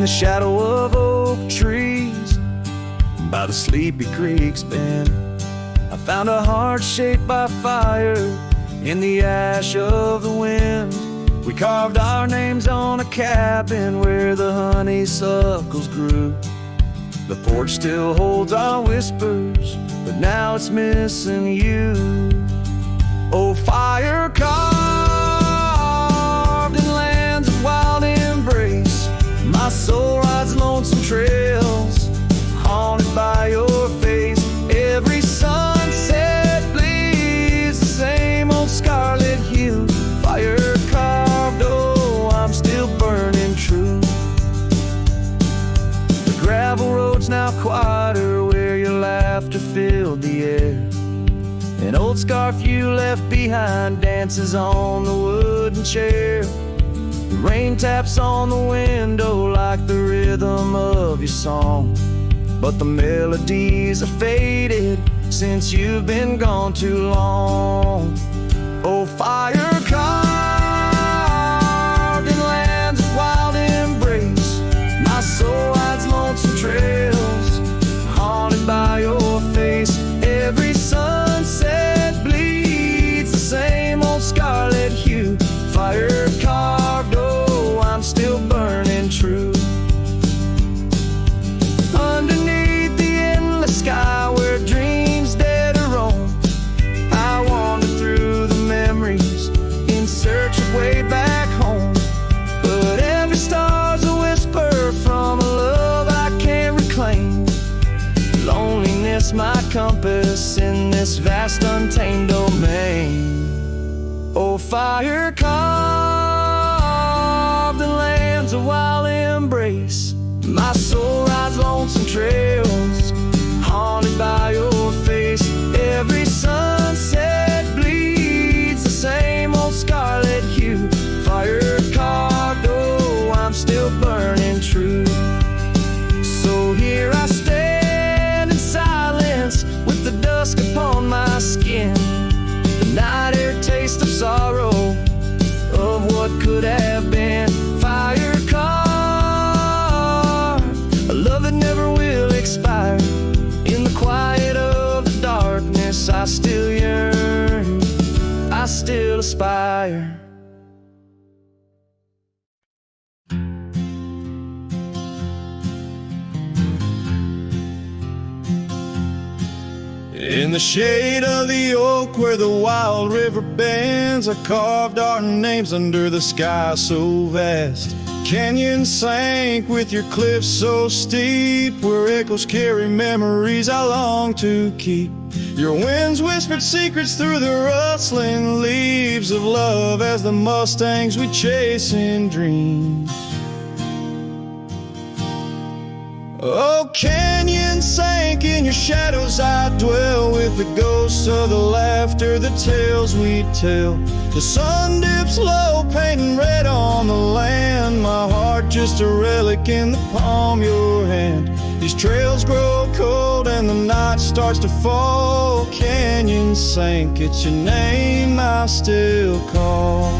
the shadow of oak trees by the sleepy creek's bend, I found a heart shaped by fire in the ash of the wind. We carved our names on a cabin where the honeysuckles grew. The porch still holds our whispers, but now it's missing you. Oh, fire carved in lands of wild embrace, my soul rides lonesome trails, haunted by your face. Every sunset bleeds the same old scarlet hue. Fire carved, oh, I'm still burning true. The gravel road's now quieter where your laughter filled the air. An old scarf you left behind dances on the wooden chair. The rain taps on the window like the rhythm of your song, but the melodies are faded since you've been gone too long. Oh, fire carved in lands of wild embrace, my soul rides lonesome trails, haunted by your face. Every sunset bleeds the same old scarlet hue. Fire carved, oh, I'm still burning true. Underneath the endless sky where dreams dare to roam, I wander through the memories in search of way back home. But every star's a whisper from a love I can't reclaim. Loneliness my compass in this vast untamed domain. Oh, fire carved in lands of wild embrace, my soul rides lonesome trails, haunted by your face. Every sunset bleeds the same old scarlet hue. Fire carved, oh, I'm still burning true. So here I stand in silence with the dusk upon my skin, the night air taste of sorrow of what could have been. Fire carved, a love that never will expire. In the quiet of the darkness, I still yearn, I still aspire. In the shade of the oak where the wild river bends, I carved our names under the sky so vast. Canyon sank with your cliffs so steep, where echoes carry memories I long to keep. Your winds whispered secrets through the rustling leaves of love as the mustangs we chase in dreams. Oh, canyon sank in your shadows, I dwell with the ghosts of the laughter, the tales we tell. The sun dips low, painting red on the land, my heart just a relic in the palm of your hand. These trails grow cold and the night starts to fall. Canyon sank, it's your name I still call.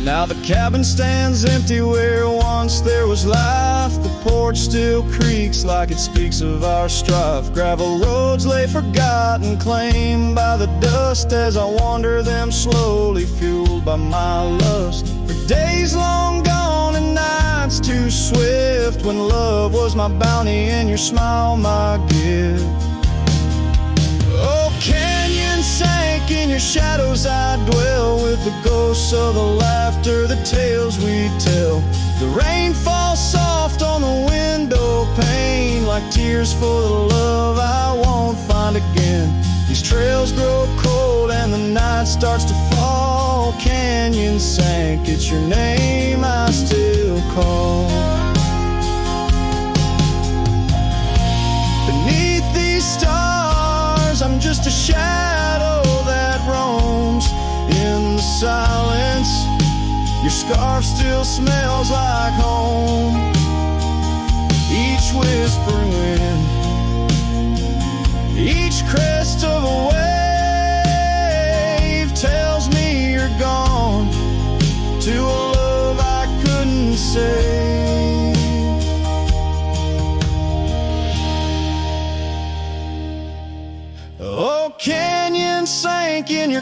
Now the cabin stands empty where once there was life. The porch still creaks like it speaks of our strife. Gravel roads lay forgotten, claimed by the dust, as I wander them slowly, fueled by my lust. For days long gone and nights too swift, when love was my bounty and your smile my gift. Oh, canyon sank in your shadows, I dwell with the ghosts of the laughter, the tales we tell. The rain falls soft on the window pane, like tears for the love I won't find again. These trails grow cold and the night starts to fall. Canyon sank, it's your name I still call. Beneath these stars, I'm just a shadow that roams in the silence. Your scarf still smells like home. Each whispering wind, each crest of a wave tells me you're gone.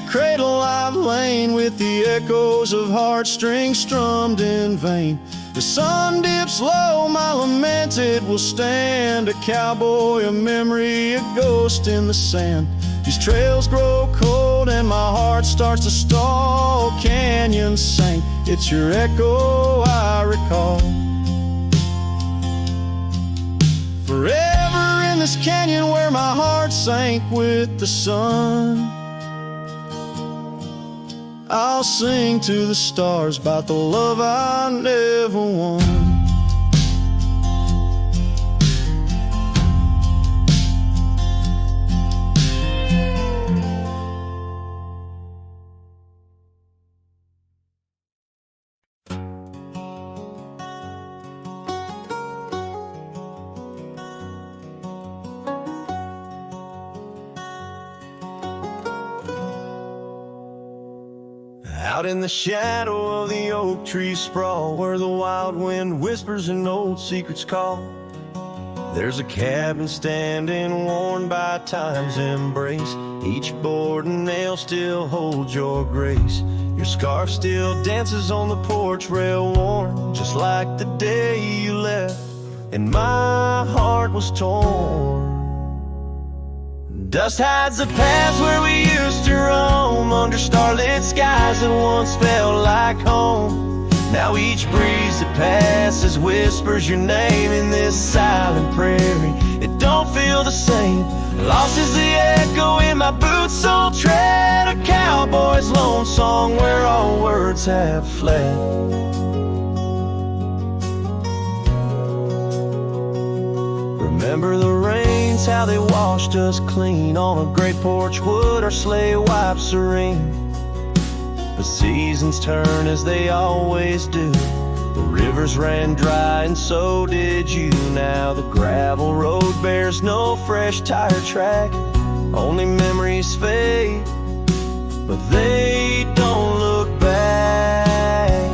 cradle I've lain with the echoes of heartstrings strummed in vain. The sun dips low, my lament it will stand, a cowboy, a memory, a ghost in the sand. These trails grow cold and my heart starts to stall. Canyon Sank, it's your echo I recall. Forever in this canyon where my heart sank with the sun, I'll sing to the stars about the love I never won. Out in the shadow of the oak tree sprawl, where the wild wind whispers and old secrets call, there's a cabin standing worn by time's embrace. Each board and nail still holds your grace. Your scarf still dances on the porch rail warm, just like the day you left and my heart was torn. Dust hides the paths where we used to roam, under starlit skies that once felt like home. Now each breeze that passes whispers your name in this silent prairie. It don't feel the same. Lost is the echo in my boots, so tread a cowboy's lone song where all words have fled. Remember the rains, how they washed us clean. On a great porch wood our sleigh wiped serene. But seasons turn as they always do. The rivers ran dry and so did you. Now the gravel road bears no fresh tire track. Only memories fade, but they don't look back.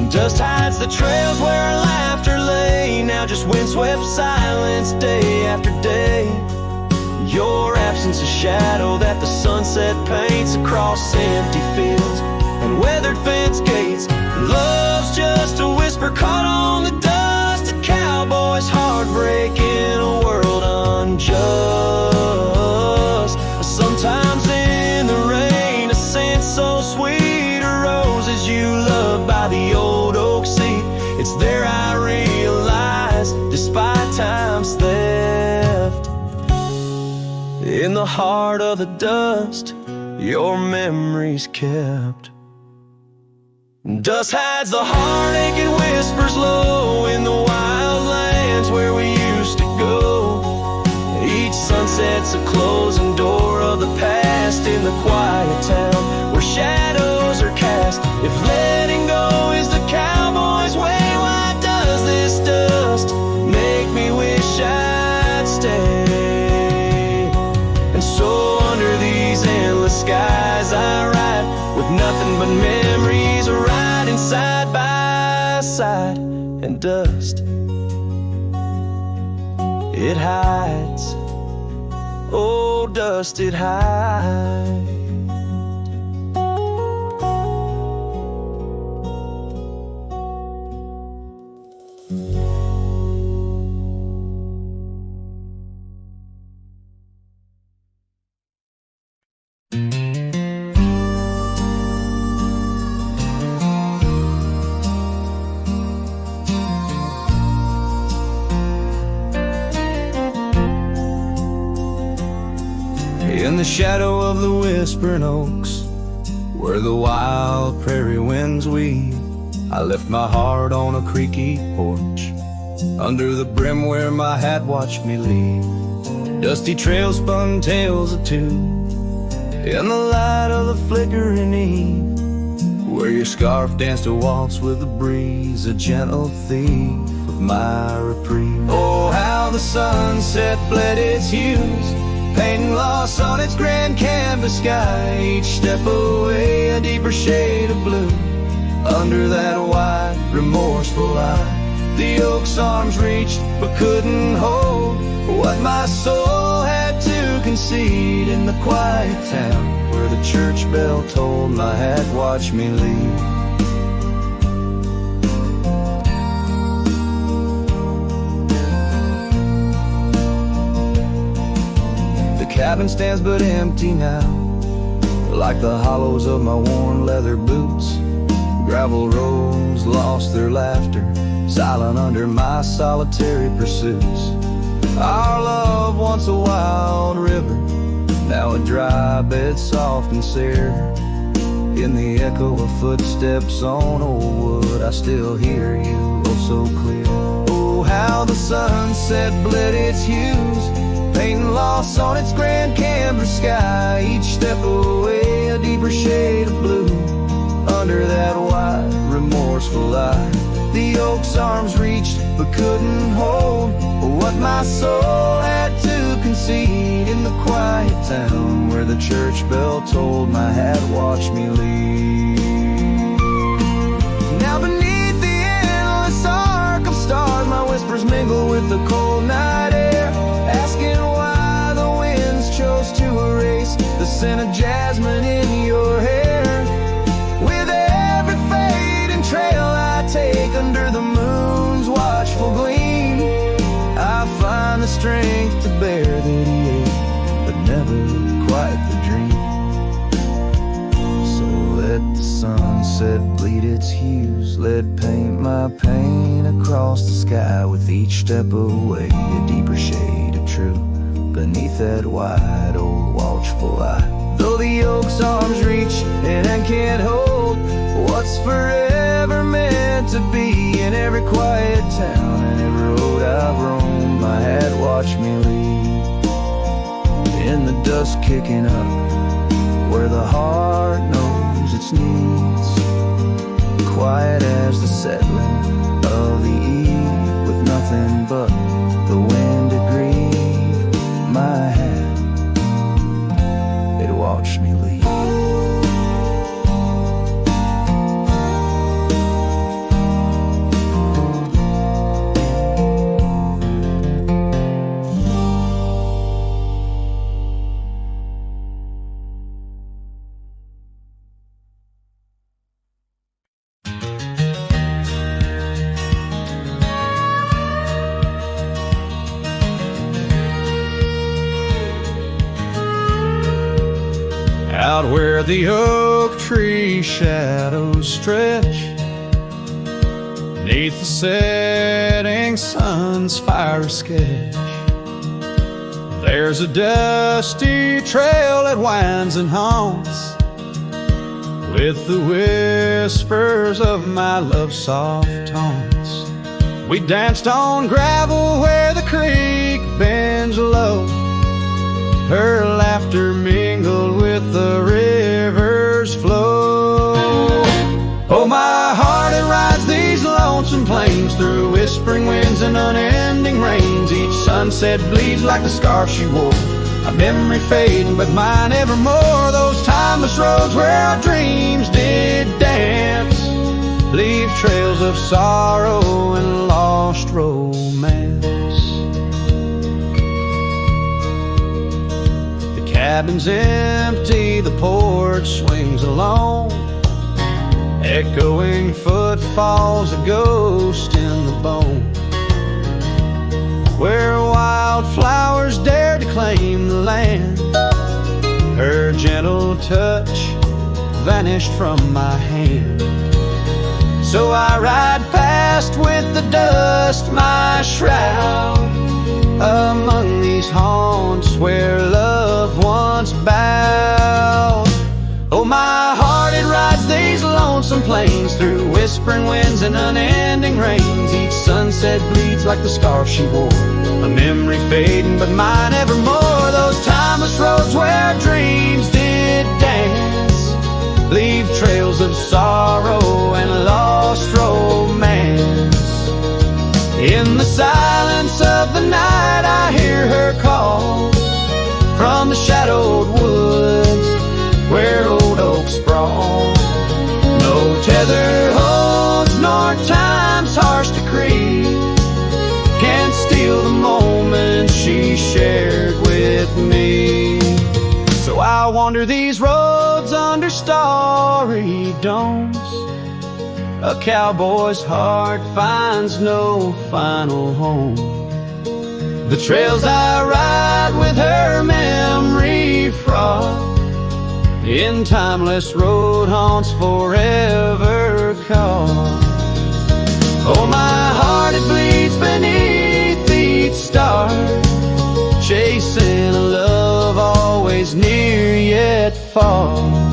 Dust hides the trails where our laughter lay. Now just windswept silence day after day. Your absence a shadow that the sunset paints across empty fields and weathered fence gates. Love's just a whisper caught on the dust. A cowboy's heartbreak in a world unjust. Sometimes in the rain a scent so sweet arose you loved by the old oak seat. It's there I realize, despite time's theft, in the heart of the dust your memory's kept. Dust hides the heartache, it whispers low in the wild lands where we used to go. Each sunset's a closing door of the past in the quiet town where shadows are cast. If letting go is the cowboy's way, why does this dust make me wish I'd stay? And so under these endless skies I ride, with nothing but memories riding side by side. And dust, it hides, oh dust, it hides. In the shadow of the whispering oaks, where the wild prairie winds weave, I left my heart on a creaky porch, under the brim where my hat watched me leave. Dusty trails spun tales of two, in the light of the flickering eve, where your scarf danced a waltz with the breeze, a gentle thief of my reprieve. Oh, how the sunset bled its hues, painting loss on its grand canvas sky. Each step away a deeper shade of blue, under that wide, remorseful eye. The oak's arms reached but couldn't hold what my soul had to concede in the quiet town where the church bell tolled my hat, watch me leave. The cabin stands but empty now, like the hollows of my worn leather boots. Gravel roads lost their laughter, silent under my solitary pursuits. Our love, once a wild river, now a dry bed soft and sere. In the echo of footsteps on old wood, I still hear you, oh so clear. Oh, how the sunset bled its hues, painting loss on its grand canvas sky. Each step away, a deeper shade of blue, under that wide, remorseful eye. The oak's arms reached but couldn't hold what my soul had to concede. In the quiet town where the church bell tolled my hat, watch me leave. Now beneath the endless arc of stars, my whispers mingle with the cold night air, asking why the winds chose to erase the scent of jasmine in your hair. With every fading trail I take under the moon's watchful gleam, I find the strength to bear that he ate, but never quite the dream. So let the sunset bleed its hues, let paint my pain across the sky. With each step away, a deeper shade of true, beneath that wide old watchful eye. Though the oak's arms reach and can't hold what's forever meant to be, in every quiet town and every road I've roamed, my hat watch me leave. In the dust kicking up, where the heart knows its needs, quiet as the settling of the eve, with nothing but the wind to grieve, my hat, it watched me leave. Out where the oak tree shadows stretch, neath the setting sun's fire sketch, there's a dusty trail that winds and haunts with the whispers of my love's soft taunts. We danced on gravel where the creek bends low, her laughter mingled with the river's flow. Oh, my heart, it rides these lonesome plains through whispering winds and unending rains. Each sunset bleeds like the scarf she wore, a memory fading but mine evermore. Those timeless roads where our dreams did dance leave trails of sorrow and lost romance. Cabin's empty, the porch swings alone, echoing footfalls, a ghost in the bone. Where wildflowers dared to claim the land, her gentle touch vanished from my hand. So I ride past with the dust, my shroud, among these haunts where love once bowed. Oh, my heart, it rides these lonesome plains through whispering winds and unending rains. Each sunset bleeds like the scarf she wore, a memory fading but mine evermore. Those timeless roads where our dreams did dance leave trails of sorrow and lost romance. In the silence of the night I hear her call from the shadowed woods where old oaks sprawl. No tether holds nor time's harsh decree can steal the moment she shared with me. So I want wander these roads under starry domes, a cowboy's heart finds no final home. The trails I ride with her memory fraught, in timeless road haunts forever caught. Oh, my heart, it bleeds beneath each star, chasing a love always near yet far.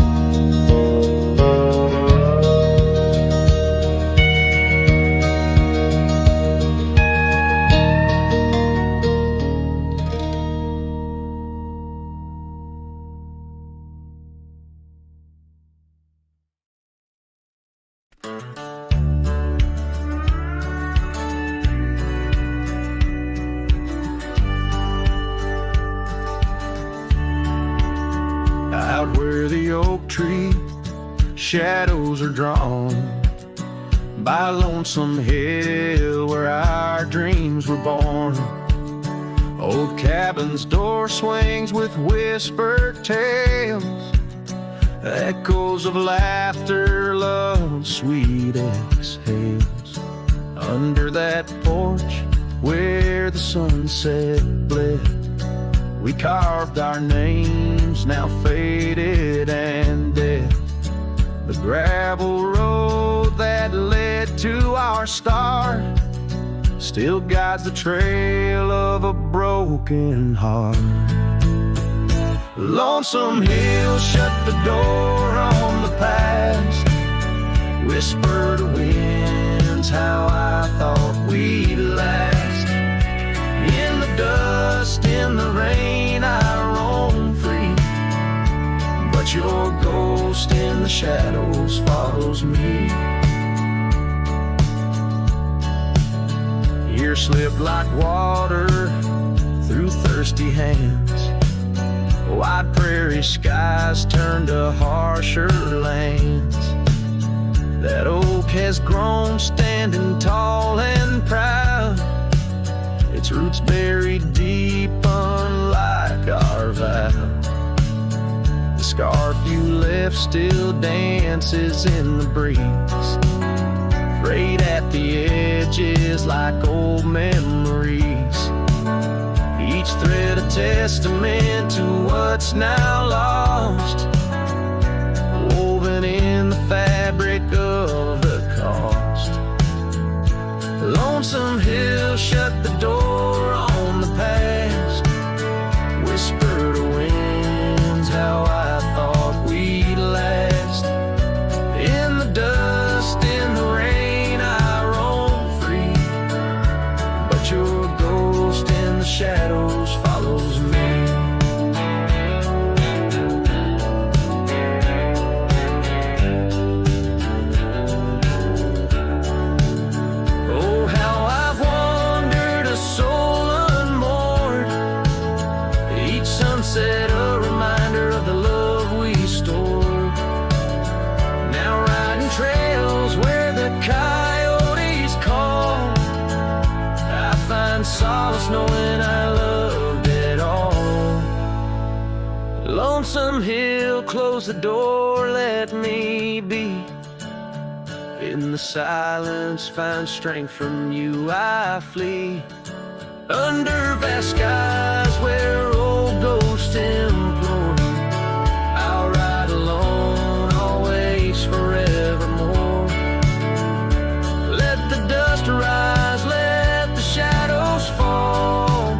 Out where the oak tree shadows are drawn, by a lonesome hill where our dreams were born. Old cabin's door swings with whispered tales, echoes of laughter, love, sweet exhales. Under that porch where the sunset bled, we carved our names, now faded and dead. The gravel road that led to our start still guides the trail of a broken heart. Lonesome Hill shut the door on the past, whispered winds how I thought we'd last. In the dust, in the rain, I roam free, but your ghost in the shadows follows me. Years slipped like water through thirsty hands, wide prairie skies turned to harsher lands. That oak has grown standing tall and proud, its roots buried deep unlike our vow. The scarf you left still dances in the breeze, frayed at the edges like old memories. Each thread a testament to what's now lost, woven in the fabric of the cost. Lonesome Hill shut the door on the past, whispered winds how I thought we'd last. In the dust, in the rain, I roam free, but your ghost in the shadows follows me. Oh, how I've wandered, a soul unmoored, each sunset a reminder of the love we stored. Now riding trails where the coyotes call, I find solace knowing I loved it all. Lonesome Hill, close the door, let me be. In the silence, find strength from you, I flee. Under vast skies where old ghosts implore, I'll ride alone, always, forevermore. Let the dust rise, let the shadows fall.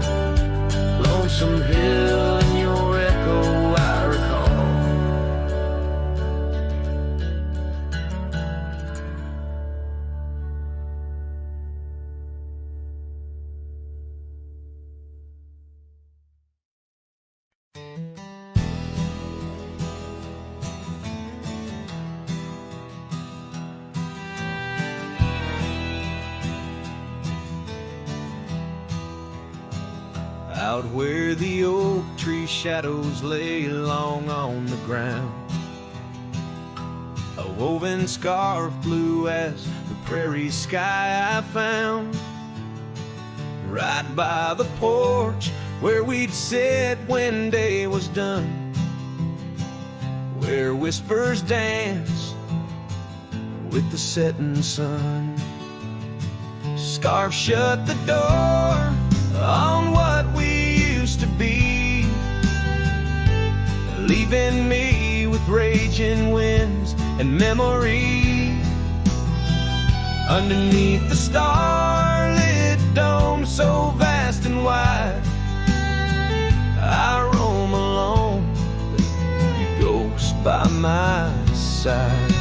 Lonesome Hill and your echo I recall. Out where the oak tree shadows lay long on the ground, a woven scarf blue as the prairie sky I found. Right by the porch where we'd sit when day was done, where whispers dance with the setting sun. Scarf shut the door on what we used to be, leaving me with raging winds and memories. Underneath the starlit dome so vast and wide, I roam alone, you ghost by my side.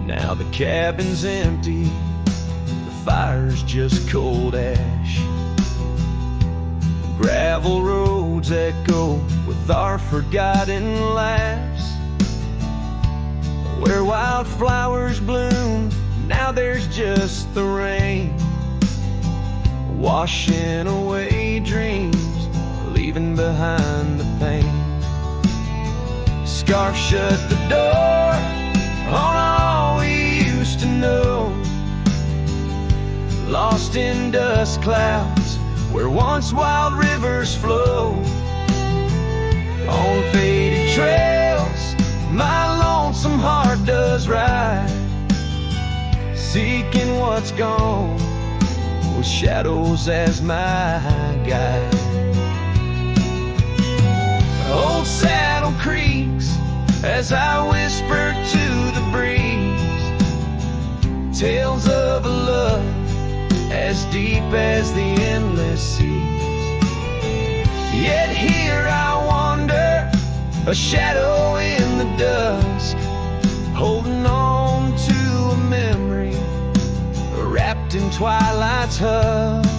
Now the cabin's empty, the fire's just cold ash. Gravel roads echo with our forgotten laughs. Where wildflowers bloom, now there's just the rain, washing away dreams, leaving behind the pain. Scarf shut the door on all we used to know, lost in dust clouds where once wild rivers flow. On faded trails my lonesome heart does ride, seeking what's gone with shadows as my guide. Old saddle creaks as I whisper to the breeze, tales of a love as deep as the endless seas. Yet here I wander, a shadow in the dusk, holding on to a memory wrapped in twilight's husk.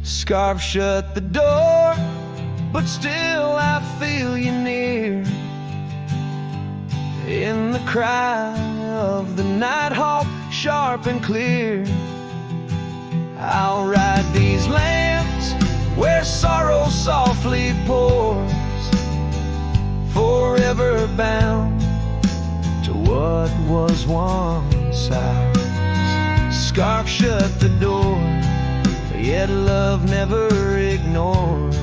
Scarf shut the door, but still I feel you near, in the cry of the nighthawk, sharp and clear. I'll ride these lands where sorrow softly pours, forever bound to what was once ours. Scarf shut the door, yet love never ignores.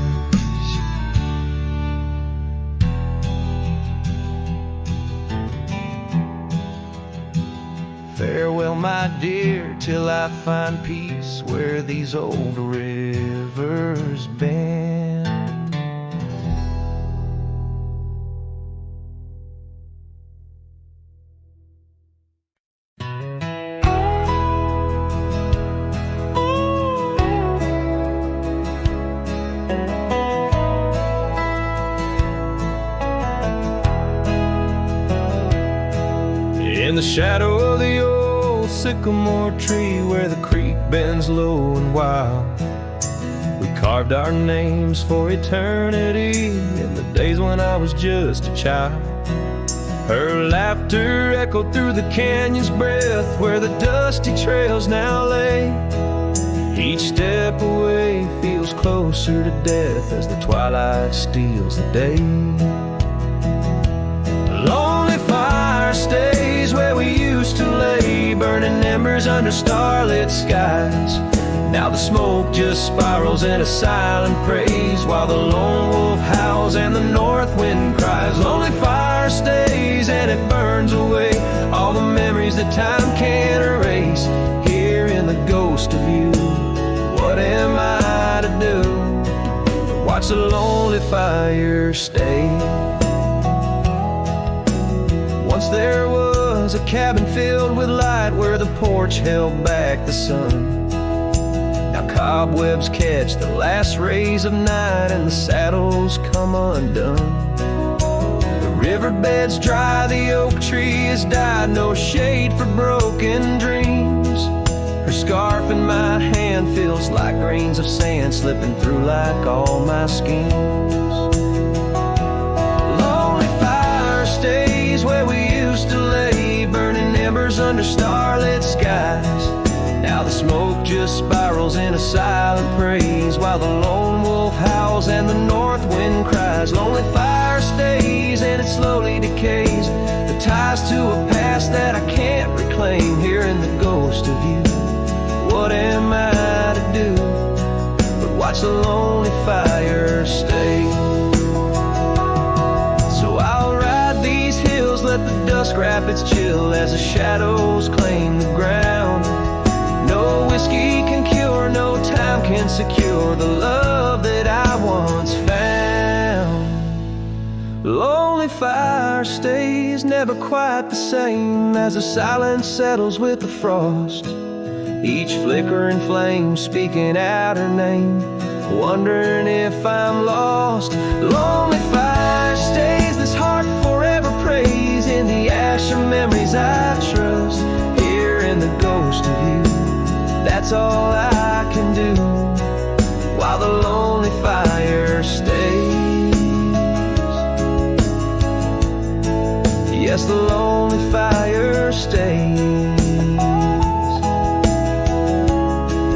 Farewell, my dear, till I find peace where these old rivers bend. In the shadow of the old sycamore tree where the creek bends low and wild, we carved our names for eternity in the days when I was just a child. Her laughter echoed through the canyon's breath where the dusty trails now lay. Each step away feels closer to death as the twilight steals the day. Lonely fire stays where we used to lay, burning embers under starlit skies. Now the smoke just spirals in a silent praise while the lone wolf howls and the north wind cries. Lonely fire stays and it burns away all the memories that time can't erase. Here in the ghost of you, what am I to do but watch the lonely fire stay? Once there was a cabin filled with light where the porch held back the sun. Now cobwebs catch the last rays of night and the saddles come undone. The riverbed's dry, the oak tree has died, no shade for broken dreams. Her scarf in my hand feels like grains of sand slipping through like all my schemes. Lonely fire stays where we used to lay, burning embers under starlit skies. Now the smoke just spirals in a silent praise while the lone wolf howls and the north wind cries. Lonely fire stays and it slowly decays, the ties to a past that I can't reclaim. Here in the ghost of you, what am I to do but watch watch the lonely fire stay. So I'll ride these hills, let the dust wrap its chill as the shadows claim the ground. No whiskey can cure, no time can secure the love that I once found. Lonely fire stays, never quite the same as the silence settles with the frost. Each flickering flame speaking out her name, wondering if I'm lost. Lonely fire stays, this heart forever prays in the ash of memories I trust. Hearing the ghost of you, that's all I can do, while the lonely fire stays. Yes, the lonely fire stays.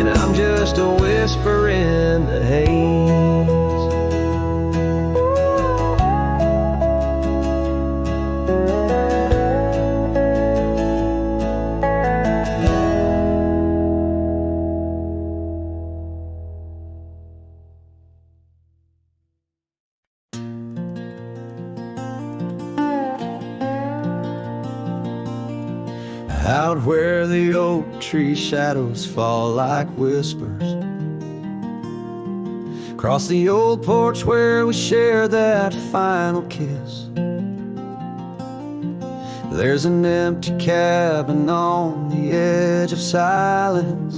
I'm just a whisper in the haze. Out where the oak tree shadows fall like whispers, across the old porch where we share that final kiss, there's an empty cabin on the edge of silence,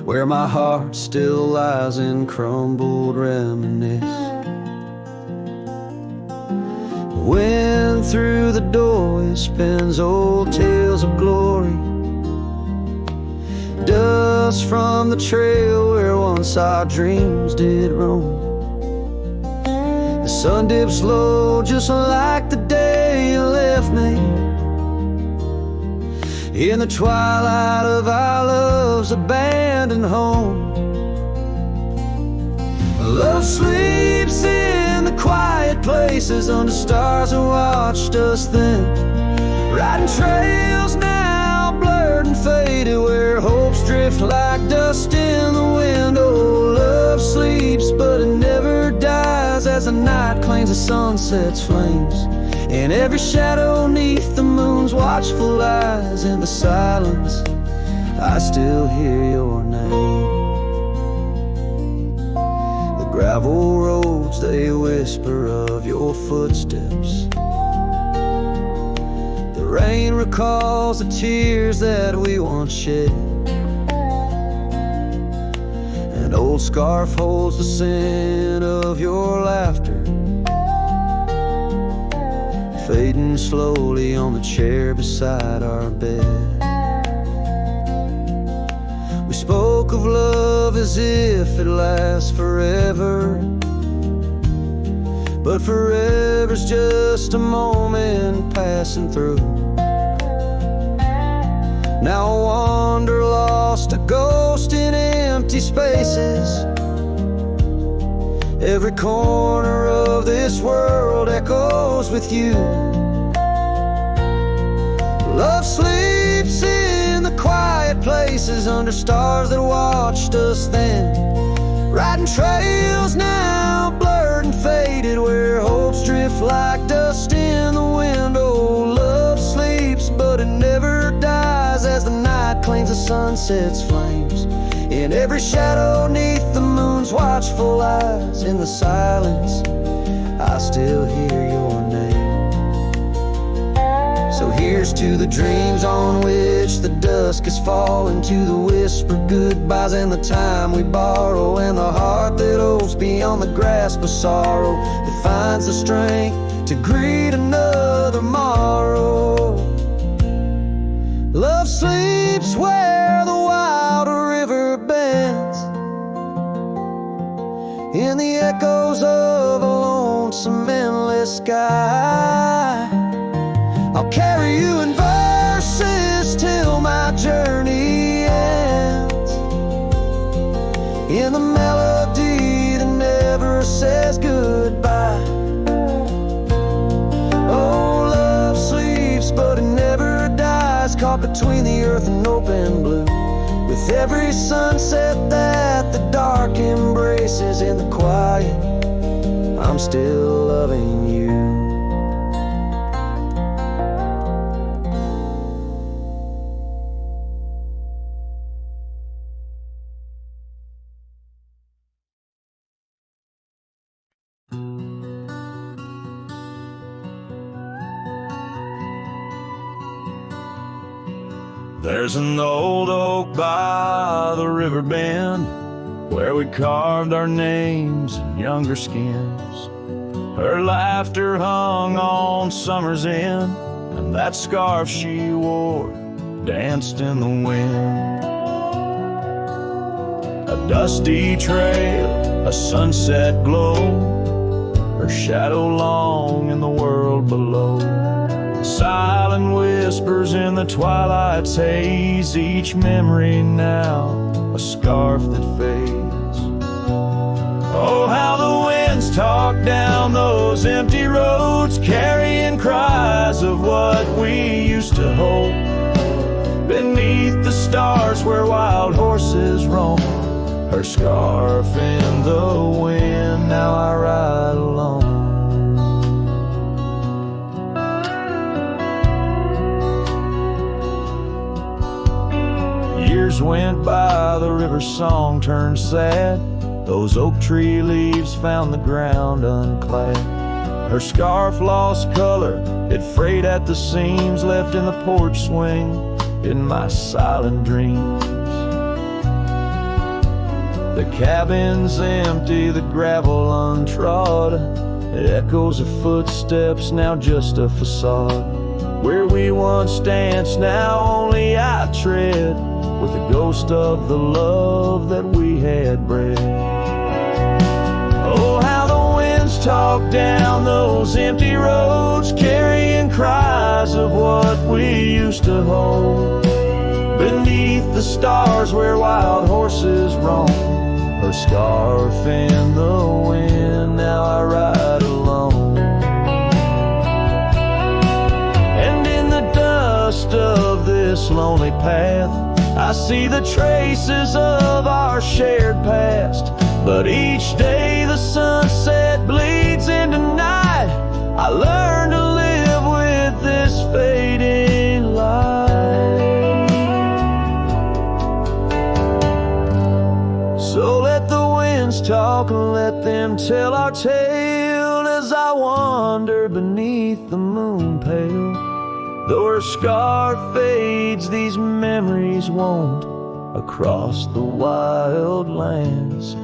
where my heart still lies in crumbled reminisce. Wind through the doorway spins old tales of glory, dust from the trail where once our dreams did roam. The sun dips low just like the day you left me, in the twilight of our love's abandoned home. Love sleeps in the quiet places under stars that watched us then, riding trails now blurred and faded where hopes drift like dust in the wind. Oh, love sleeps but it never dies as the night claims the sunset's flames, in every shadow neath the moon's watchful eyes. In the silence I still hear your name. Gravel roads, they whisper of your footsteps. The rain recalls the tears that we once shed. An old scarf holds the scent of your laughter, fading slowly on the chair beside our bed. We spoke of love as if it lasts forever, but forever's just a moment passing through. Now I wander lost, a ghost in empty spaces. Every corner of this world echoes with you. Love sleeps in the quiet places under stars that watched us then, riding trails now blurred and faded where hopes drift like dust in the wind. Oh, love sleeps but it never dies as the night claims the sunset's flames, in every shadow neath the moon's watchful eyes. In the silence I still hear your name. So here's to the dreams on which the dusk is falling, to the whispered goodbyes and the time we borrow, and the heart that hopes beyond the grasp of sorrow, that finds the strength to greet another morrow. Love sleeps where the wild river bends, in the echoes of a lonesome endless sky. I'll carry you in verses till my journey ends, in the melody that never says goodbye. Oh, love sleeps but it never dies, caught between the earth and open blue, With every sunset that the dark embraces in the quiet, I'm still loving you. There's an old oak by the river bend where we carved our names in younger skins. Her laughter hung on summer's end, and that scarf she wore danced in the wind. A dusty trail, a sunset glow, her shadow long in the world below. Silent whispers in the twilight's haze, each memory now a scarf that fades. Oh, how the winds talk down those empty roads, carrying cries of what we used to hold. Beneath the stars where wild horses roam, her scarf in the wind, now I ride alone. Years went by, the river song turned sad. Those oak tree leaves found the ground unclad. Her scarf lost color, it frayed at the seams, left in the porch swing in my silent dreams. The cabin's empty, the gravel untrodden, echoes of footsteps, now just a facade. Where we once danced, now only I tread, with the ghost of the love that we had bred. Oh, how the winds talk down those empty roads, carrying cries of what we used to hold. Beneath the stars where wild horses roam, her scarf in the wind, now I ride alone. And in the dust of this lonely path, I see the traces of our shared past. But each day the sunset bleeds into night, I learn to live with this fading light. So let the winds talk and let them tell our tale, as I wander beneath the moon pale. Though her scarf fades, these memories won't. Across the wild lands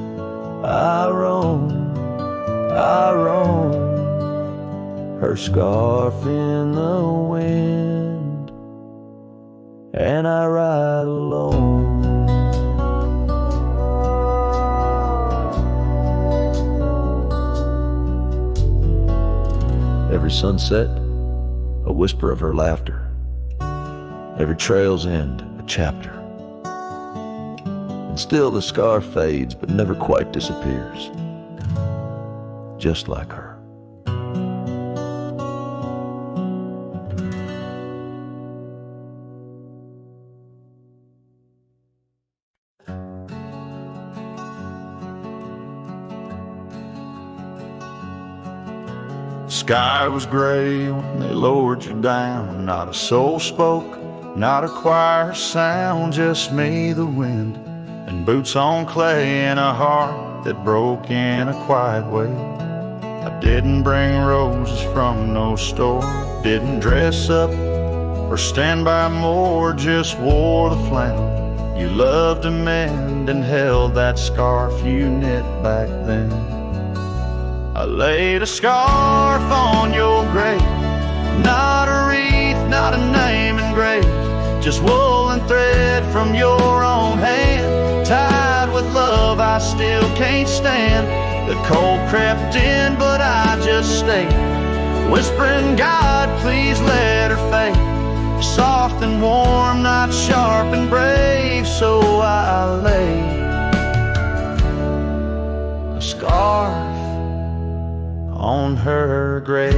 I roam, her scarf in the wind, and I ride alone. Every sunset, a whisper of her laughter. Every trail's end, a chapter. And still the scar fades, but never quite disappears. Just like her. Sky was gray when they lowered you down. Not a soul spoke, not a choir sound, just me, the wind, and boots on clay, and a heart that broke in a quiet way. I didn't bring roses from no store, didn't dress up or stand by more, just wore the flannel you loved to mend and held that scarf you knit back then. I laid a scarf on your grave, not a wreath, not a name engraved, just wool and thread from your own hand, tied with love I still can't stand. The cold crept in, but I just stayed, whispering, God, please let her fade, soft and warm, not sharp and brave. So I laid a scarf on her grave.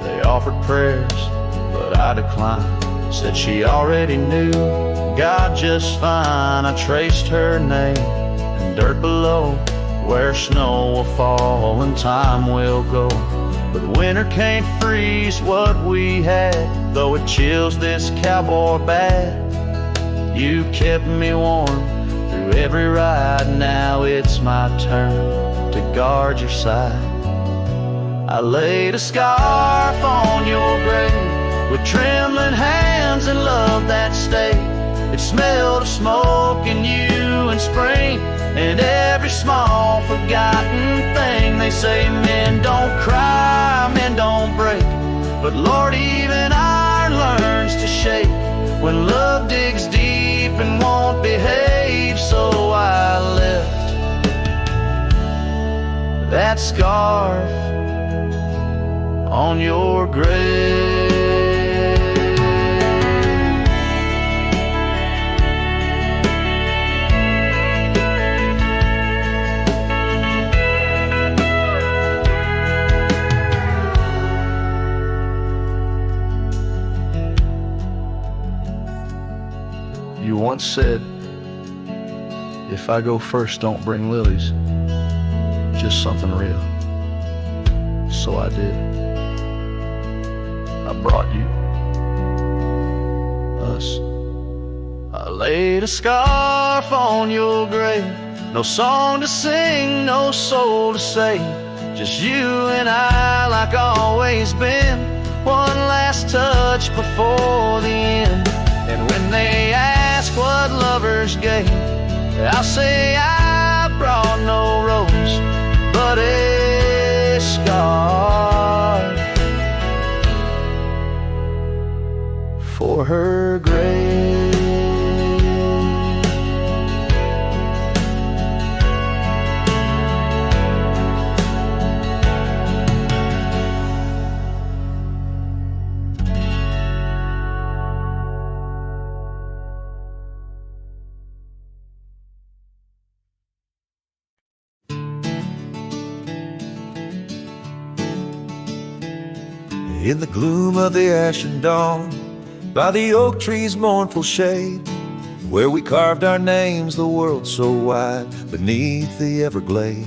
They offered prayers, but I declined, said she already knew God just fine. I traced her name and dirt below, where snow will fall and time will go. But winter can't freeze what we had, though it chills this cowboy bad. You kept me warm through every ride, now it's my turn to guard your side. I laid a scarf on your grave with trembling hands and love that stayed. It smelled of smoke and you and spring and every small forgotten thing. They say men don't cry, men don't break, but Lord, even iron learns to shake when love digs deep and won't behave. So I left that scarf on your grave. You once said, if I go first, don't bring lilies, just something real. So I did. I brought you, us. I laid a scarf on your grave, no song to sing, no soul to save, just you and I like always been, one last touch before the end. And when they ask what lovers gave, I'll say I brought no rose, but a scarf for her grave. In the gloom of the ashen dawn, by the oak tree's mournful shade, where we carved our names, the world so wide, beneath the everglade.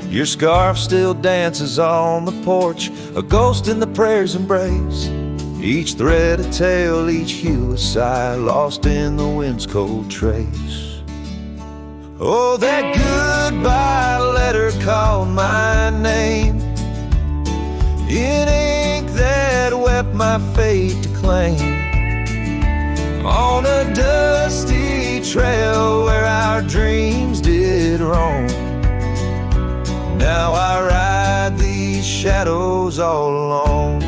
Your scarf still dances on the porch, a ghost in the prayer's embrace. Each thread a tale, each hue a sigh, lost in the wind's cold trace. Oh, that goodbye letter called my name, in ink that wept my fate to claim, on a dusty trail where our dreams did roam. Now I ride these shadows all alone.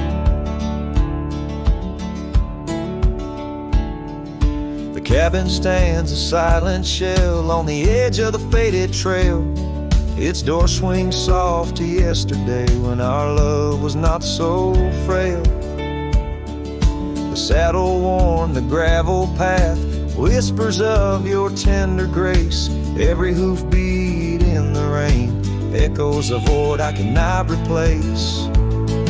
The cabin stands a silent shell on the edge of the faded trail. Its door swings soft to yesterday when our love was not so frail. The saddle worn, the gravel path whispers of your tender grace. Every hoofbeat in the rain echoes a void I cannot replace.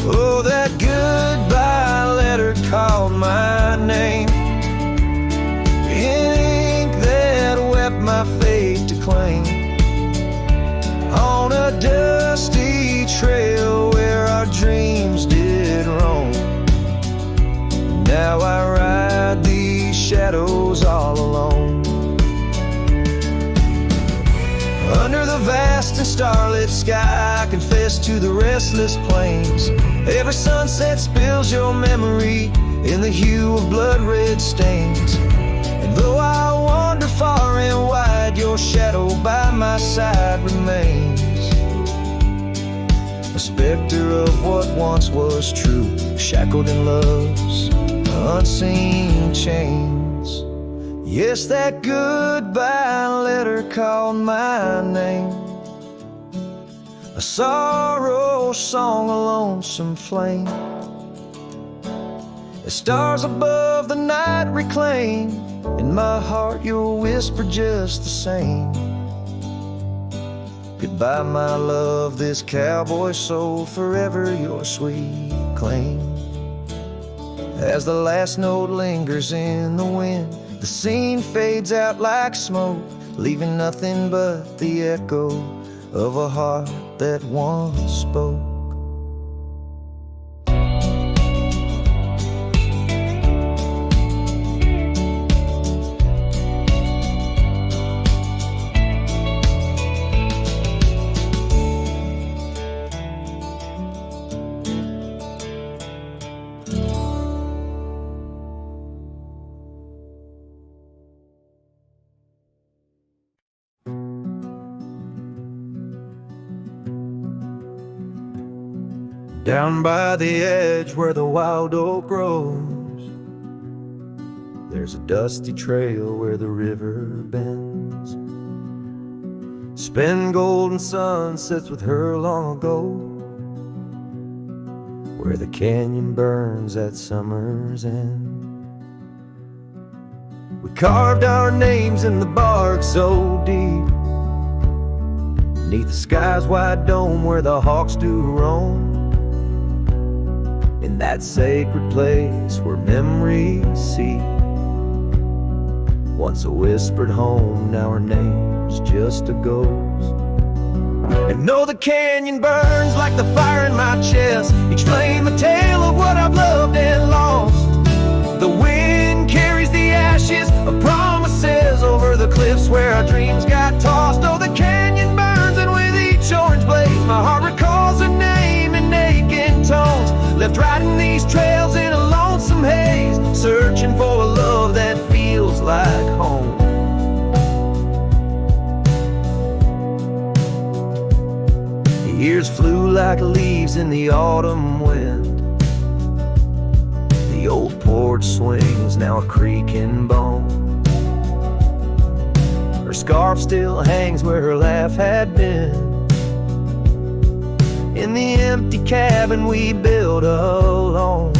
Oh, that goodbye letter called my name, in ink that wept my fate to claim, on a dusty trail where our dreams did roam. Now I ride these shadows all alone. Under the vast and starlit sky, I confess to the restless plains. Every sunset spills your memory in the hue of blood-red stains. And though I wander far and wide, your shadow by my side remains, a specter of what once was true, shackled in love's unseen chains. Yes, that goodbye letter called my name, a sorrow song, a lonesome flame. As stars above the night reclaim, in my heart your whisper just the same. Goodbye, my love, this cowboy soul, forever your sweet claim. As the last note lingers in the wind, the scene fades out like smoke, leaving nothing but the echo of a heart that once spoke. Down by the edge where the wild oak grows, there's a dusty trail where the river bends. Spent golden sunsets with her long ago, where the canyon burns at summer's end. We carved our names in the bark so deep, beneath the sky's wide dome where the hawks do roam. In that sacred place where memories see, once a whispered home, now her name's just a ghost. And though the canyon burns like the fire in my chest, each flame a tale of what I've loved and lost. The wind carries the ashes of promises over the cliffs where our dreams got tossed. Oh, the canyon burns, and with each orange blaze my heart recalls her name in aching tones, left riding these trails in a lonesome haze, searching for a love that feels like home. The years flew like leaves in the autumn wind. The old porch swings, now a creaking bone. Her scarf still hangs where her laugh had been, in the empty cabin we built alone.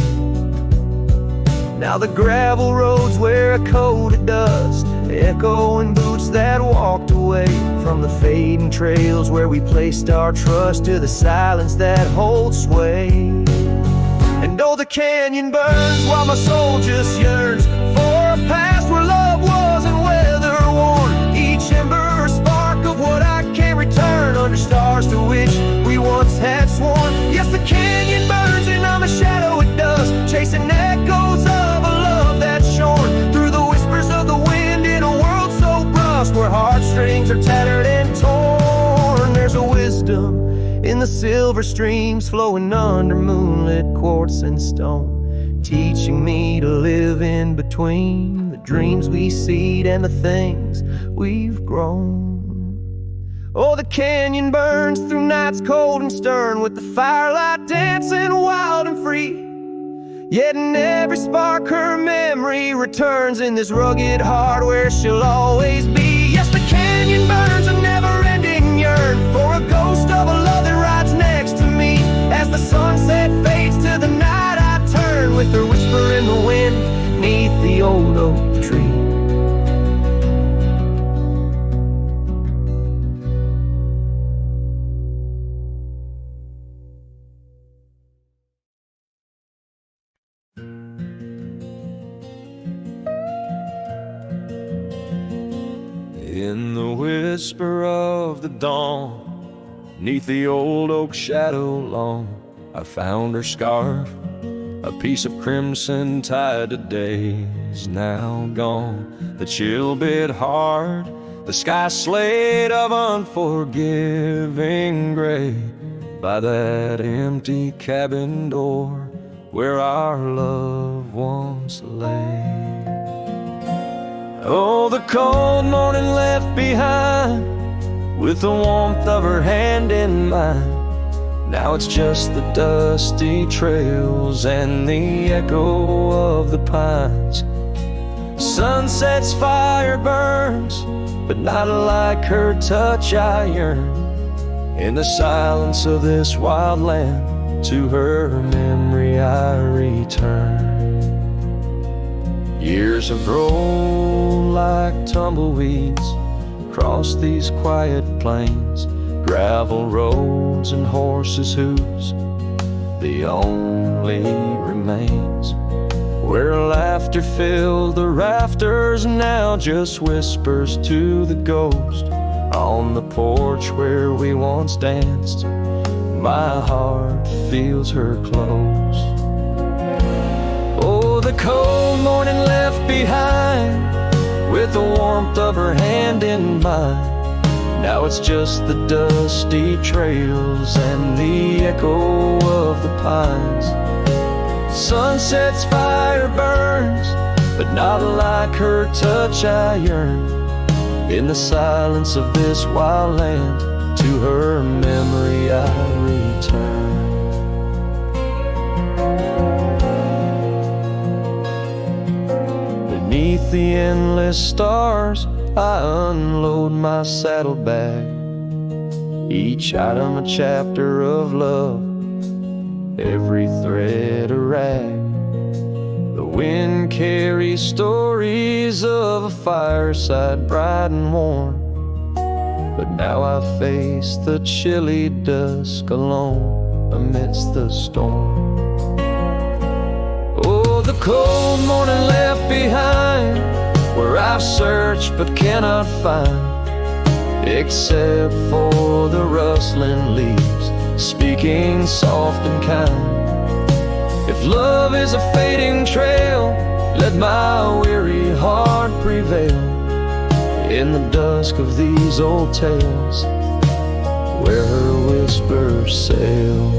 Now the gravel roads wear a coat of dust, echoing boots that walked away from the fading trails where we placed our trust, to the silence that holds sway. And oh, the canyon burns while my soul just yearns for a past where love wasn't weather worn. Each ember a spark of what I can't return, under stars to which we once had sworn. Yes, the canyon burns and I'm a shadow it does, chasing echoes of a love that's shorn through the whispers of the wind in a world so brusque, where heartstrings are tattered and torn. There's a wisdom in the silver streams flowing under moonlit quartz and stone, teaching me to live in between the dreams we seed and the things we've grown. Oh, the canyon burns through nights cold and stern, with the firelight dancing wild and free. Yet in every spark her memory returns, in this rugged heart where she'll always be. Yes, the canyon burns a never-ending yearn for a ghost of a love that rides next to me. As the sunset fades to the night I turn, with her whisper in the wind neath the old oak tree. In the whisper of the dawn, 'neath the old oak shadow long, I found her scarf, a piece of crimson tied to days now gone. The chill bit hard, the sky slate of unforgiving gray, by that empty cabin door where our love once lay. Oh, the cold morning left behind, with the warmth of her hand in mine. Now it's just the dusty trails and the echo of the pines. Sunset's fire burns, but not like her touch I yearn. In the silence of this wild land, to her memory I return. Years have rolled like tumbleweeds across these quiet plains, gravel roads and horses' hooves, the only remains. where laughter filled the rafters, now just whispers to the ghost. On the porch where we once danced, my heart feels her close. Oh, the cold morning left behind, with the warmth of her hand in mine. Now it's just the dusty trails and the echo of the pines. Sunset's fire burns, but not like her touch I yearn. In the silence of this wild land, to her memory I return. Beneath the endless stars, I unload my saddlebag. Each item a chapter of love, every thread a rag. The wind carries stories of a fireside bright and warm, but now I face the chilly dusk alone amidst the storm. Oh, the cold morning left behind, where I've searched but cannot find, except for the rustling leaves speaking soft and kind. If love is a fading trail, let my weary heart prevail in the dusk of these old tales, where her whispers sail.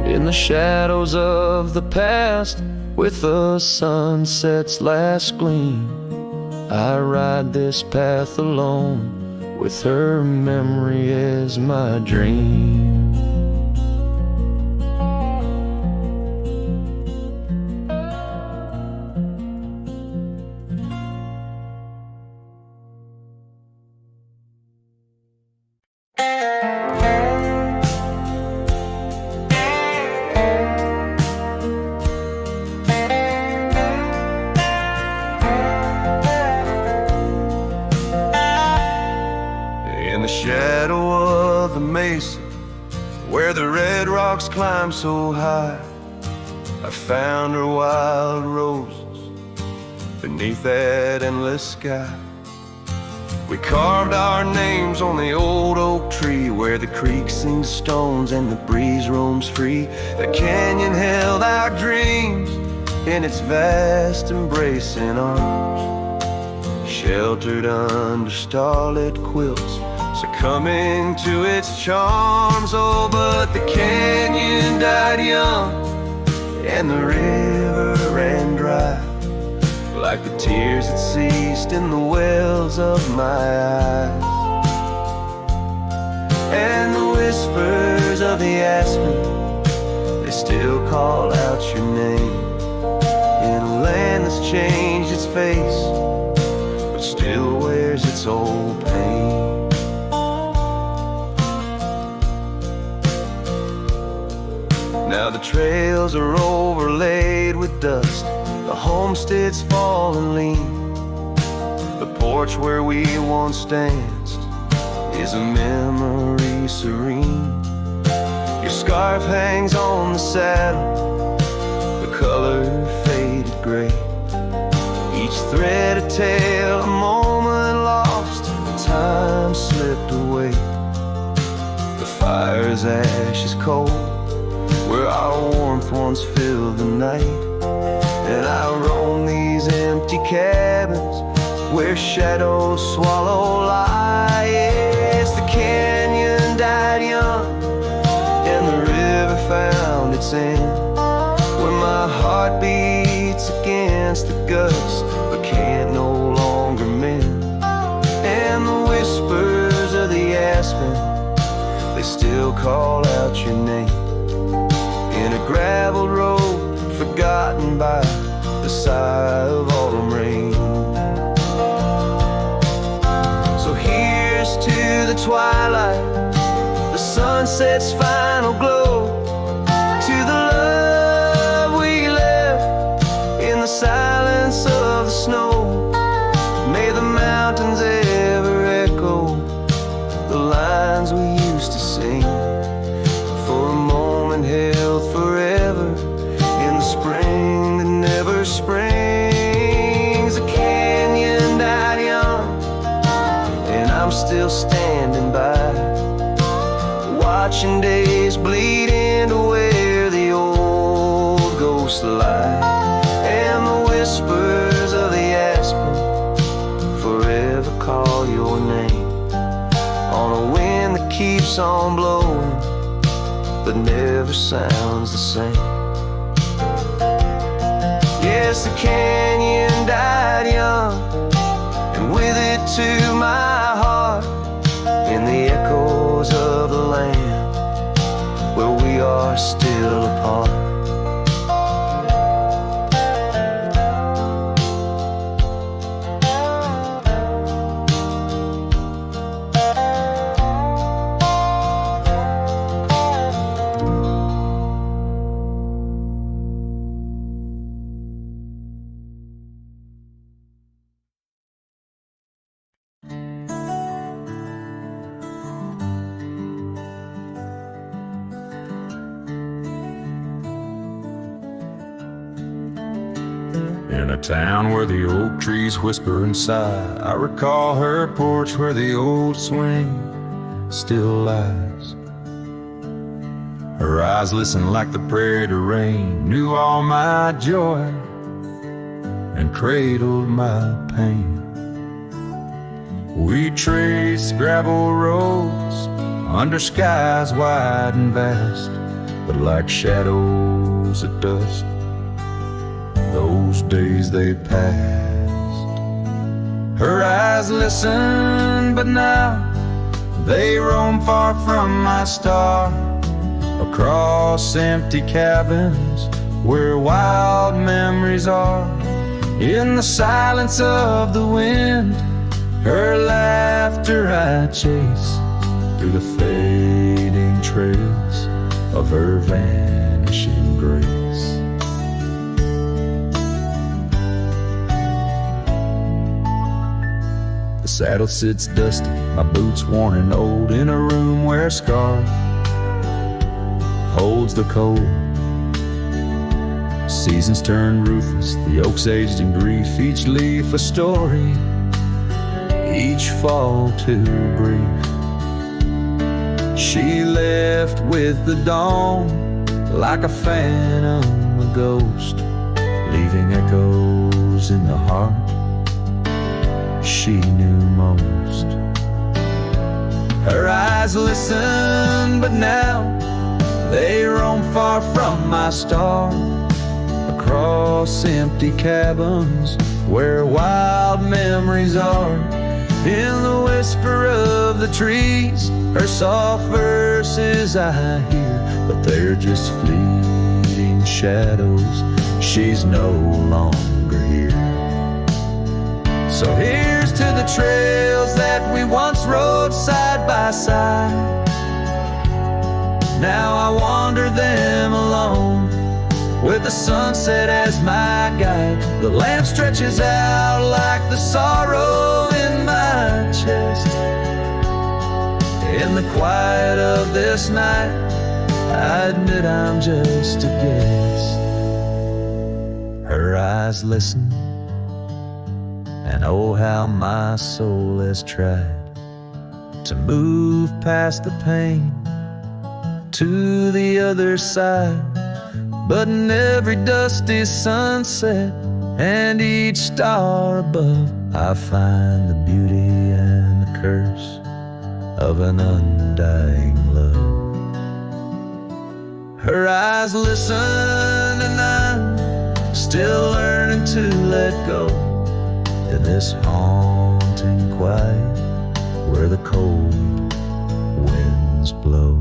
In the shadows of the past, with the sunset's last gleam, I ride this path alone, with her memory as my dream. Where the red rocks climb so high, I found her wild roses beneath that endless sky. We carved our names on the old oak tree, where the creek sings stones and the breeze roams free. The canyon held our dreams in its vast embracing arms, sheltered under starlit quilts, succumbing to its charms. Oh, but the canyon died young, and the river ran dry, like the tears that ceased in the wells of my eyes. And the whispers of the aspen, they still call out your name, in a land that's changed its face, but still wears its old pain. Now the trails are overlaid with dust, the homestead's fallen lean. The porch where we once danced is a memory serene. Your scarf hangs on the saddle, the color faded gray, each thread a tale, a moment lost, and time slipped away. The fire's ashes cold, where our warmth once filled the night, and I roam these empty cabins where shadows swallow light. Yes, the canyon died young, and the river found its end, where my heart beats against the gust, but can't no longer mend. And the whispers of the aspen, they still call out your name, in a gravel road forgotten by the sigh of autumn rain. So here's to the twilight, the sunset's final glow, to the love we left in the silence of the snow. May the mountains ever echo the lines we used to sing, for a moment held forever in the spring first light, and the whispers of the aspen forever call your name on a wind that keeps on blowing but never sounds the same. Yes, the canyon died young, and with it too my heart, in the echoes of the land where we are still apart. In a town where the oak trees whisper and sigh, I recall her porch where the old swing still lies. Her eyes listened like the prairie to rain, knew all my joy and cradled my pain. We traced gravel roads under skies wide and vast, but like shadows at dusk, those days they passed. Her eyes listen, but now they roam far from my star, across empty cabins where wild memories are. In the silence of the wind, her laughter I chase through the fading trails of her vanishing grace. The saddle sits dusty, my boots worn and old, in a room where a scarf holds the cold. Seasons turn ruthless, the oaks aged in grief, each leaf a story, each fall too brief. She left with the dawn like a phantom, a ghost, leaving echoes in the heart she knew most. Her eyes listen, but now they roam far from my star, across empty cabins where wild memories are. In the whisper of the trees, her soft verses I hear, but they're just fleeting shadows, she's no longer here. So here's to the trails that we once rode side by side. Now I wander them alone, with the sunset as my guide. The land stretches out like the sorrow in my chest. In the quiet of this night, I admit I'm just a guest. Her eyes listen, and oh how my soul has tried to move past the pain to the other side. But in every dusty sunset and each star above, I find the beauty and the curse of an undying love. Her eyes listen, and I'm still learning to let go in this haunting quiet where the cold winds blow.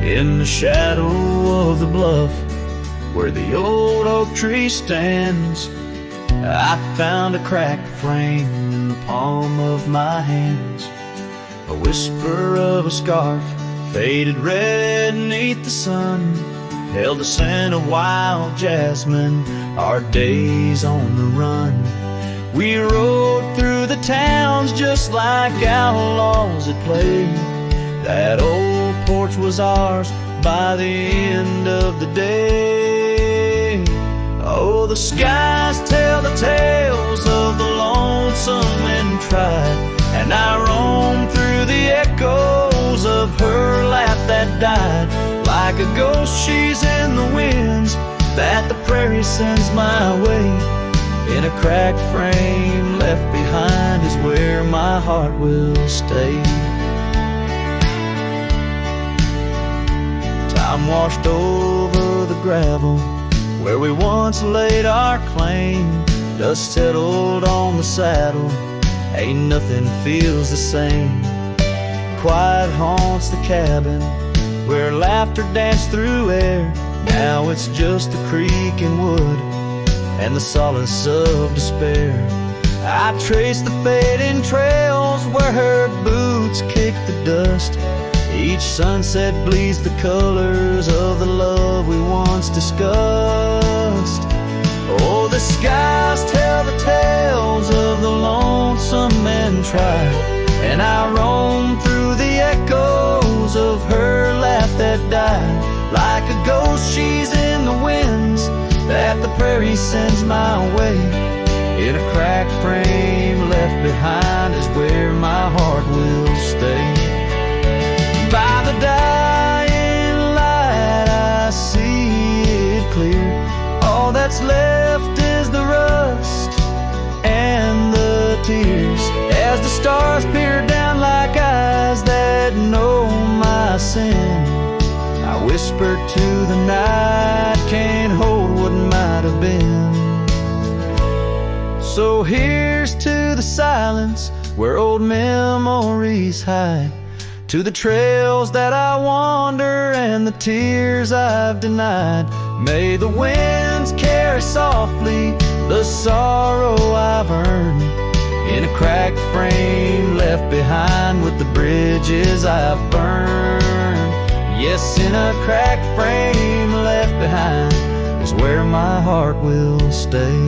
In the shadow of the bluff where the old oak tree stands, I found a cracked frame in the palm of my hands. A whisper of a scarf faded red beneath the sun, held the scent of wild jasmine, our days on the run. We rode through the towns just like outlaws at play. That old porch was ours by the end of the day. Oh, the skies tell the tales of the lonesome and tried, and I roamed through the echoes of her laugh that died. Like a ghost, she's in the winds that the prairie sends my way. In a cracked frame left behind is where my heart will stay. Time washed over the gravel where we once laid our claim. Dust settled on the saddle, ain't nothing feels the same. Quiet haunts the cabin where laughter danced through air. Now it's just the creek and wood and the solace of despair. I trace the fading trails where her boots kick the dust. Each sunset bleeds the colors of the love we once discussed. Oh, the skies tell the tales of the lonesome and tried, and I roam through the echoes of her laugh that died. Like a ghost, she's in the winds that the prairie sends my way. In a cracked frame left behind is where my heart will stay. By the dying light I see it clear. All that's left is the rust and the tears, as the stars peer down like eyes that know my sin. I whisper to the night, can't hold what might have been. So here's to the silence where old memories hide, to the trails that I wander and the tears I've denied. May the winds carry softly the sorrow I've earned, in a cracked frame left behind with the bridges I've burned. Yes, in a cracked frame left behind is where my heart will stay.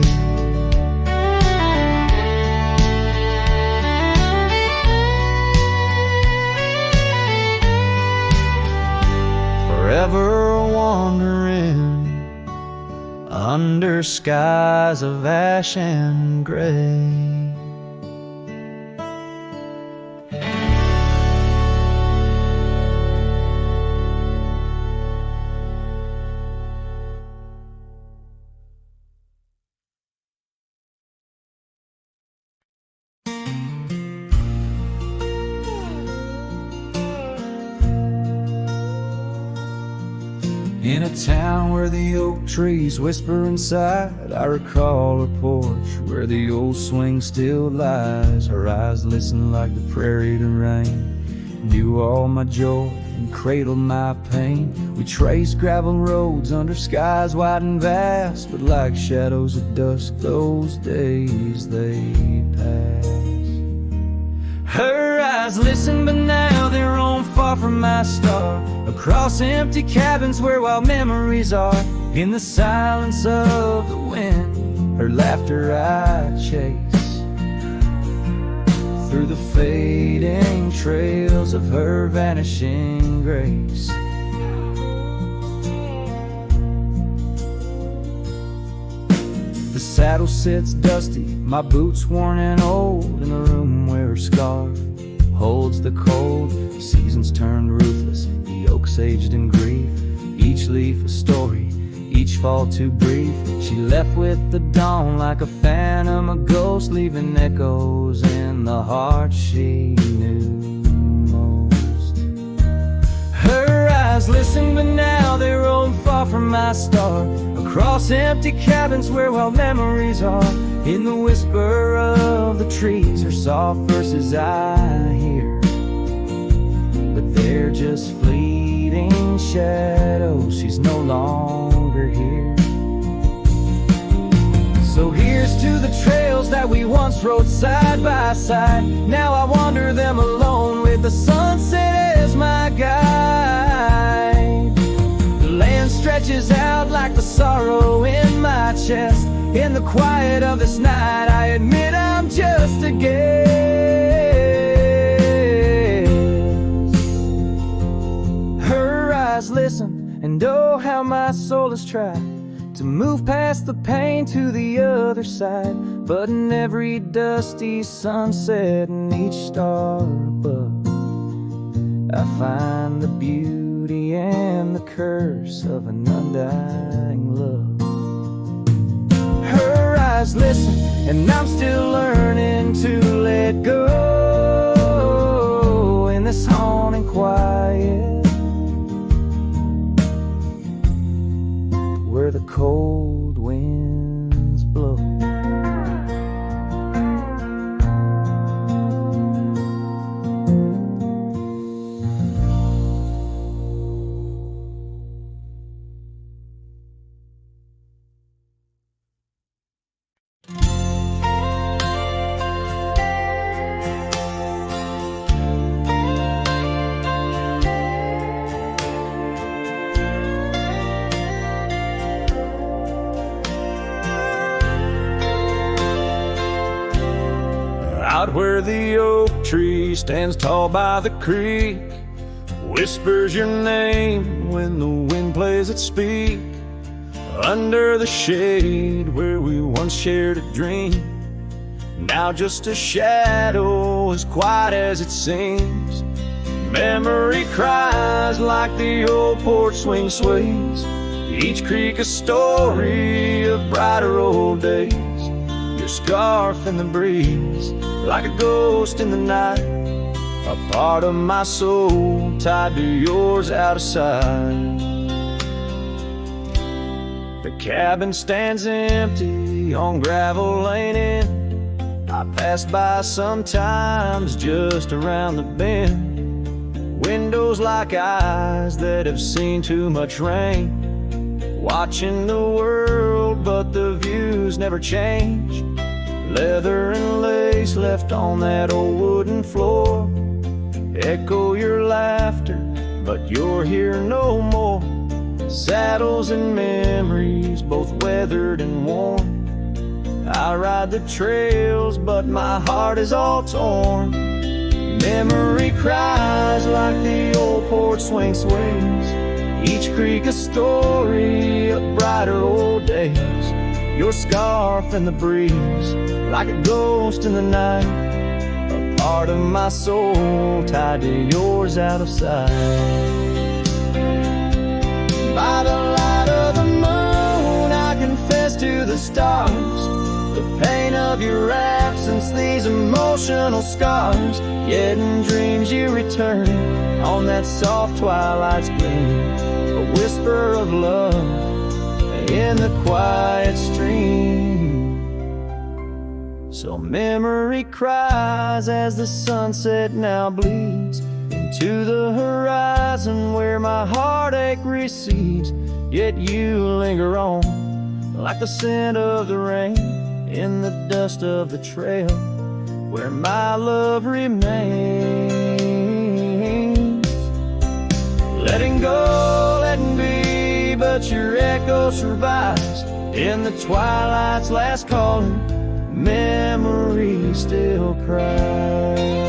Forever wandering under skies of ash and gray. In a town where the oak trees whisper inside, I recall her porch where the old swing still lies. Her eyes listen like the prairie to rain, knew all my joy and cradled my pain. We traced gravel roads under skies wide and vast, but like shadows at dusk those days they pass. Her eyes listen, but now they roam far from my star, across empty cabins where wild memories are. In the silence of the wind, her laughter I chase, through the fading trails of her vanishing grace. The saddle sits dusty, my boots worn and old, in the room where her scarf holds the cold. Seasons turned ruthless, the oaks aged in grief, each leaf a story, each fall too brief. She left with the dawn like a phantom, a ghost, leaving echoes in the heart she knew most. Her eyes listen, but now they roam far from my star, across empty cabins where wild memories are. In the whisper of the trees, her soft verses I hear, but they're just fleeting shadows. She's no longer here. So here's to the trails that we once rode side by side. Now I wander them alone with the sunset as my guide. land stretches out like the sorrow in my chest. In the quiet of this night, I admit I'm just a guest. Her eyes listen, and oh, how my soul has tried to move past the pain to the other side. But in every dusty sunset and each star above, I find the beauty and the curse of an undying love. Her eyes listen, and I'm still learning to let go in this haunting quiet, where the cold winds blow. Out where the oak tree stands tall by the creek, whispers your name when the wind plays its speak. Under the shade where we once shared a dream, now just a shadow as quiet as it seems. Memory cries like the old porch swing sways, each creak a story of brighter old days. Your scarf in the breeze, like a ghost in the night, a part of my soul tied to yours out of sight. The cabin stands empty on gravel lane in. I pass by sometimes just around the bend. Windows like eyes that have seen too much rain, watching the world but the views never change. Leather and lace left on that old wooden floor echo your laughter, but you're here no more. Saddles and memories, both weathered and worn. I ride the trails, but my heart is all torn. Memory cries like the old porch swing sways, each creak a story of brighter old days. Your scarf in the breeze, like a ghost in the night, a part of my soul tied to yours out of sight. By the light of the moon, I confess to the stars the pain of your absence, these emotional scars. Yet in dreams you return on that soft twilight's gleam, a whisper of love in the quiet stream. So memory cries as the sunset now bleeds into the horizon where my heartache recedes. Yet you linger on like the scent of the rain in the dust of the trail where my love remains. Letting go, letting be, but your echo survives in the twilight's last calling. Memory still cries.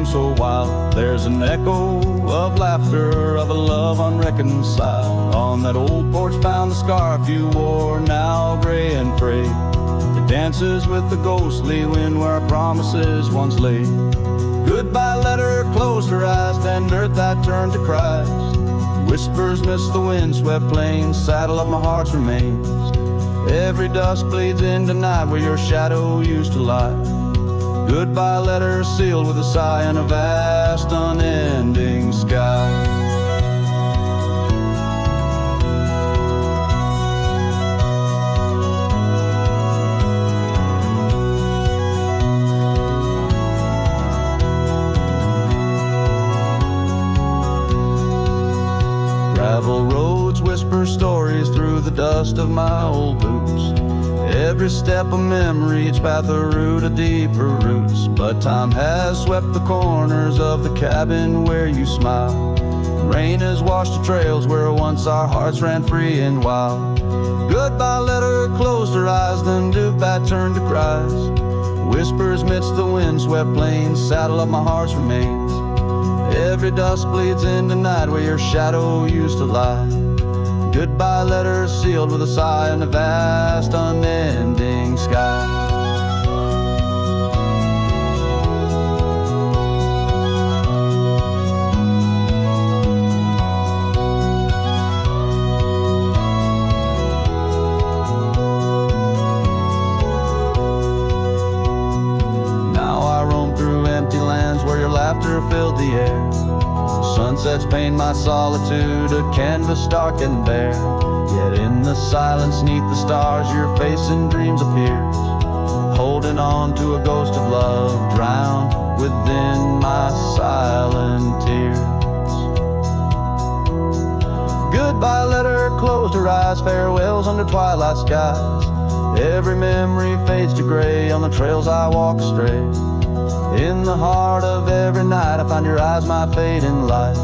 seems so wild. There's an echo of laughter, of a love unreconciled. On that old porch found the scarf you wore, now gray and frayed. It dances with the ghostly wind where our promises once lay. Goodbye letter closed her eyes, then earth that turned to Christ. Whispers miss the wind-swept plains, saddle of my heart's remains. Every dusk bleeds into night where your shadow used to lie. Goodbye letter sealed with a sigh in a vast unending sky. Gravel roads whisper stories through the dust of my old boots. Every step a memory, each path a root of deeper roots. But time has swept the corners of the cabin where you smile. Rain has washed the trails where once our hearts ran free and wild. Goodbye letter closed her eyes, then Dubat turned to Christ. Whispers midst the wind-swept plains, saddle of my heart's remains. Every dusk bleeds into night where your shadow used to lie. Goodbye letter sealed with a sigh in the vast unending sky. Now I roam through empty lands where your laughter filled the air. Sunsets paint my solitude, a canvas dark and bare. Yet in the silence neath the stars your face in dreams appears, holding on to a ghost of love drowned within my silent tears. Goodbye letter closed her eyes, farewells under twilight skies. Every memory fades to gray on the trails I walk astray. In the heart of every night I find your eyes, my fading light.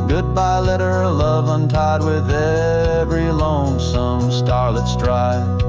Goodbye letter, love untied with every lonesome starlit stride.